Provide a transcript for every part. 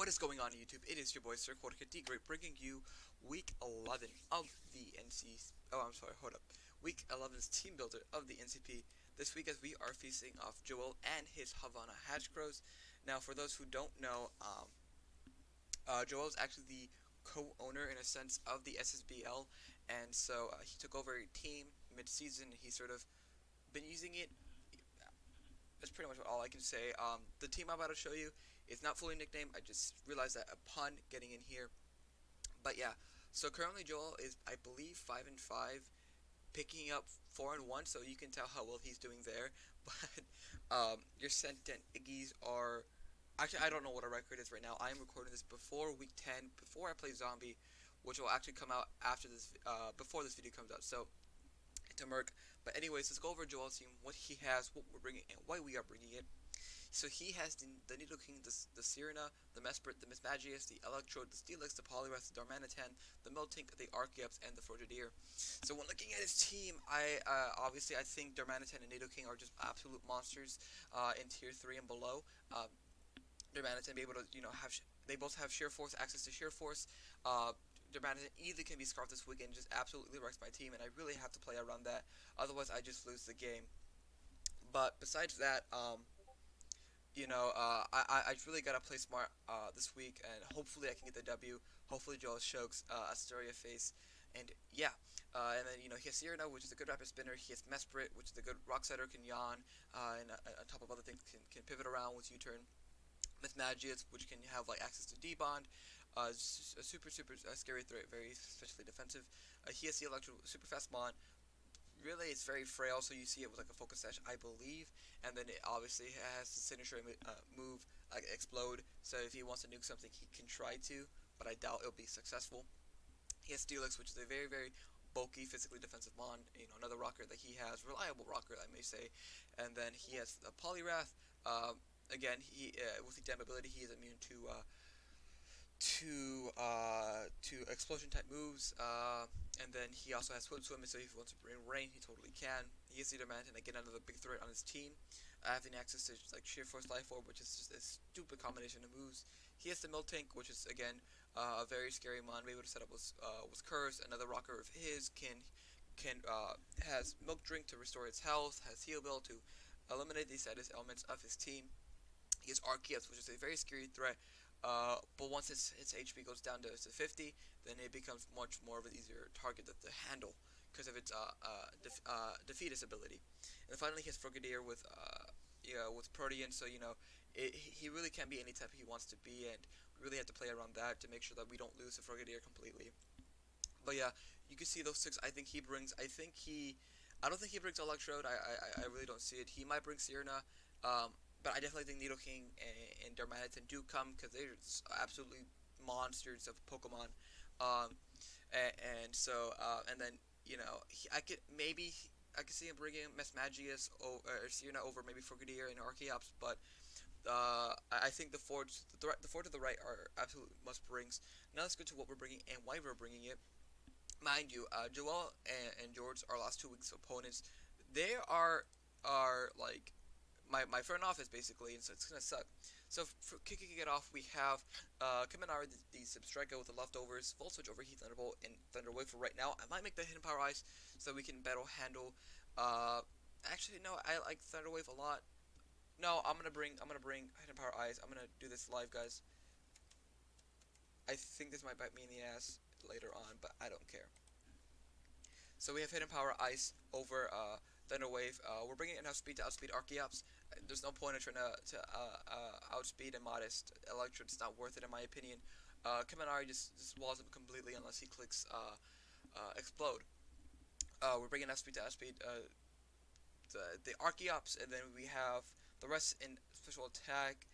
What is going on YouTube? It is your boy Sir Jorge Great, bringing you week 11 of the NC. Oh, I'm sorry. Hold up. Week 11's team builder of the NCP. This week, as we are feasting off Joel and his Havana Honchkrows. Now, for those who don't know, Joel is actually the co-owner in a sense of the SSBL, and so he took over a team mid-season. He's sort of been using it. That's pretty much all I can say. The team I'm about to show you is not fully nicknamed. I just realized that upon getting in here. But yeah, so currently Joel is, I believe, 5-5, picking up 4-1. So you can tell how well he's doing there. But your San Ant Eggys are actually, I don't know what our record is right now. I am recording this before week 10, before I play Zombie, which will actually come out after this, before this video comes out. So to Merc. But anyways, let's go over Joel's team, what he has, what we're bringing, and why we are bringing it. So he has the Needle King, the Sirena, the Mesprit, the Mismagius, the Electrode, the Steelix, the Poliwrath, the Darmanitan, the Miltank, the Archeops, and the Frogadier. So when looking at his team, obviously I think Darmanitan and Needle King are just absolute monsters in tier 3 and below. Darmanitan be able to, they both have Sheer Force, access to Sheer Force. Darmanitan either can be Scarfed this weekend, just absolutely wrecks my team, and I really have to play around that. Otherwise, I just lose the game. But besides that, I really gotta play smart this week, and hopefully I can get the W. Hopefully Joel chokes Astoria face, and yeah. And then he has Cyrano, which is a good rapid spinner. He has Mesprit, which is a good rock setter, can yawn, and on top of other things can pivot around with U-turn. Mismagius, which can have like access to D-Bond. A super scary threat, very especially defensive. He has the Electro super fast Mon. Really, it's very frail, so you see it with like a focus sash, I believe, and then it obviously has the signature move, like explode. So if he wants to nuke something, he can try to, but I doubt it'll be successful. He has Steelix, which is a very bulky, physically defensive mon. Another rocker that he has, reliable rocker, I may say, and then he has a Poliwrath. Again, he with the damn ability, he is immune to explosion type moves, and then he also has swim, so if he wants to bring rain, he totally can. He is Cedar Man, and again another big threat on his team, having access to like Sheer Force Life Orb, which is just a stupid combination of moves. He has the Miltank, which is again a very scary mon, able to set up with Curse. Another rocker of his has Milk Drink to restore its health, has Heal Bill to eliminate the saddest elements of his team. He has Archeops, which is a very scary threat. But once its HP goes down to 50, then it becomes much more of an easier target to handle because of its defeatist ability. And then finally, he has Frogadier with Protean, so he really can be any type he wants to be, and we really have to play around that to make sure that we don't lose the Frogadier completely. But yeah, you can see those 6. I think he brings. I don't think he brings Electrode. I really don't see it. He might bring Sirena. But I definitely think Needle King and Darmanitan do come because they're absolutely monsters of Pokemon. And then I could see him bringing Mesmagius or Sirena over maybe Frogadier and Archeops, but I think the four to the right are absolute must brings. Now let's go to what we're bringing and why we're bringing it. Mind you, Joel and George, our last 2 weeks opponents, they are like my front office basically, and so it's gonna suck. So for kicking it off, we have Kaminari, the Substrika with the leftovers, Volt Switch over Heat Thunderbolt and Thunderwave for right now. I might make the Hidden Power Ice so we can battle handle. Actually no, I like Thunderwave a lot. No, I'm gonna bring Hidden Power Ice. I'm gonna do this live, guys. I think this might bite me in the ass later on, but I don't care. So we have Hidden Power Ice over Thunderwave. We're bringing enough speed to outspeed Archeops. There's no point in trying to outspeed a modest Electrode. It's not worth it in my opinion. Kaminari just walls him completely unless he clicks Explode. We're bringing enough speed to outspeed the Archeops, and then we have the rest in special attack.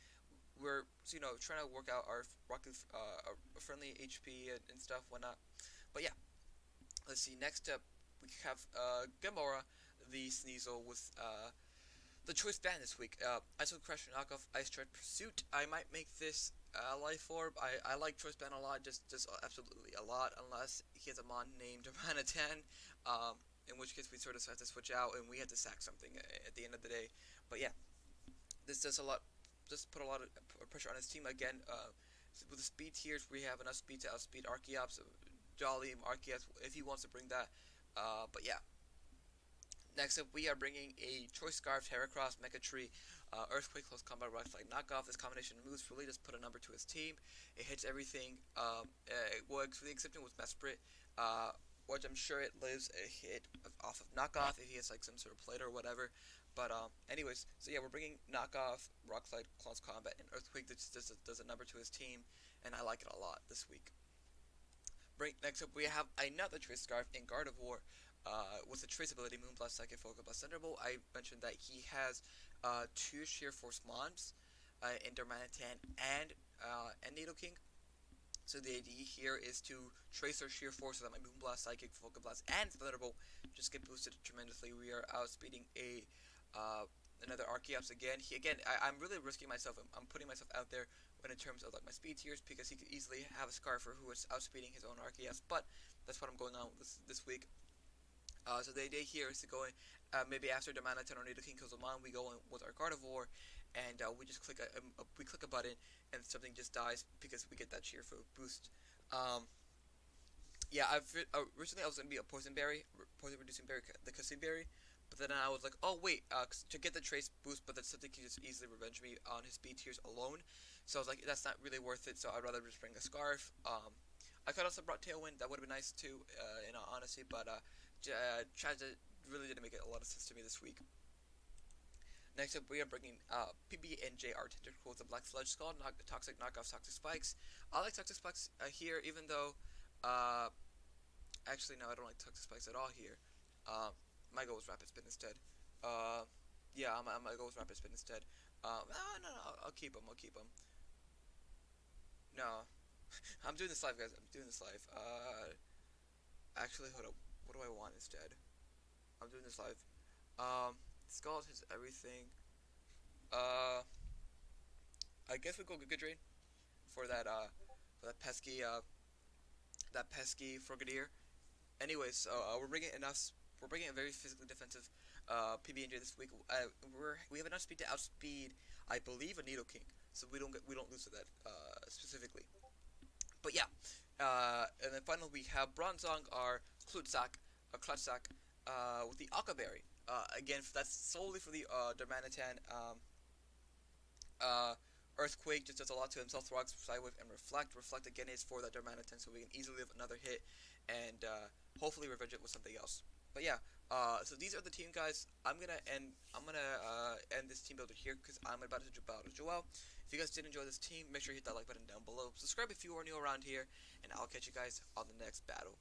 We're trying to work out our friendly HP and stuff, whatnot. But yeah, let's see. Next up, we have Gamora, the Sneasel with the choice band this week. Iso Crash Knockoff, Ice Tread Pursuit. I might make this Life Orb. I like choice band a lot, just absolutely a lot, unless he has a mon named Darmanitan, in which case we sort of have to switch out and we have to sack something at the end of the day. But yeah, this does a lot. Just put a lot of pressure on his team again. with the speed tiers, we have enough speed to outspeed Archeops, Jolly Archeops if he wants to bring that. But yeah. Next up, we are bringing a Choice Scarf, Heracross, Mecha Tree, Earthquake, Close Combat, Rock Slide, Knockoff. This combination of moves really just put a number to his team. It hits everything. Well, for the exception with Mesprit, which I'm sure it lives a hit off of Knockoff if he has like some sort of plate or whatever. But anyways, so yeah, we're bringing Knockoff, Rock Slide, Close Combat, and Earthquake that just does a number to his team, and I like it a lot this week. Next up, we have another Trace Scarf in Gardevoir. With the Trace ability, Moonblast, Psychic, Focus Blast, Thunderbolt. I mentioned that he has two Sheer Force Mons in Darmanitan and Nidoking. So the idea here is to trace our Sheer Force so that my Moonblast, Psychic, Focus Blast, and Thunderbolt just get boosted tremendously. We are outspeeding another Archeops again. I'm really risking myself. I'm putting myself out there when in terms of like my speed tiers because he could easily have a Scarfer who is outspeeding his own Archeops. But that's what I'm going on with this week. So the idea here is to go in, maybe after the Mana 10 or Nidoking kills a Mon, we go in with our Gardevoir, and we just click a button, and something just dies because we get that Cheer Food boost. Um, yeah, originally I was gonna be a Poison Berry, Poison Reducing Berry, the Cassie Berry, but then I was like, oh wait, to get the Trace boost, but then something can just easily revenge me on his B tiers alone. So I was like, that's not really worth it. So I'd rather just bring a Scarf. I could also brought Tailwind. That would have been nice too, in all honesty. But Transit really didn't make a lot of sense to me this week. Next up, we are bringing PB and JR Tentacles, the Black Sludge Skull, Toxic Knockoffs, Toxic Spikes. I like Toxic Spikes here, even though, actually no, I don't like Toxic Spikes at all here. My goal was Rapid Spin instead. Yeah, I'm gonna go with Rapid Spin instead. No, I'll keep him. No, I'm doing this live, guys. I'm doing this live. Actually, hold up. What do I want instead? I'm doing this live. Skull hits everything. Uh, I guess we go Giga Drain for that pesky Frogadier. Anyways, so we're bringing enough. We're bringing a very physically defensive PB&J this week. We have enough speed to outspeed, I believe, a Nidoking, so we don't lose to that specifically. But yeah, and then finally we have Bronzong, our Clutch Sack, with the Akaberry. Again, that's solely for the Darmanitan. Uh, Earthquake just does a lot to himself. Rocks, Psywave, and Reflect. Reflect again is for that Darmanitan, so we can easily live another hit and hopefully revenge it with something else. But yeah, so these are the team guys. I'm gonna end this team builder here because I'm about to battle Joel. If you guys did enjoy this team, make sure you hit that like button down below. Subscribe if you are new around here, and I'll catch you guys on the next battle.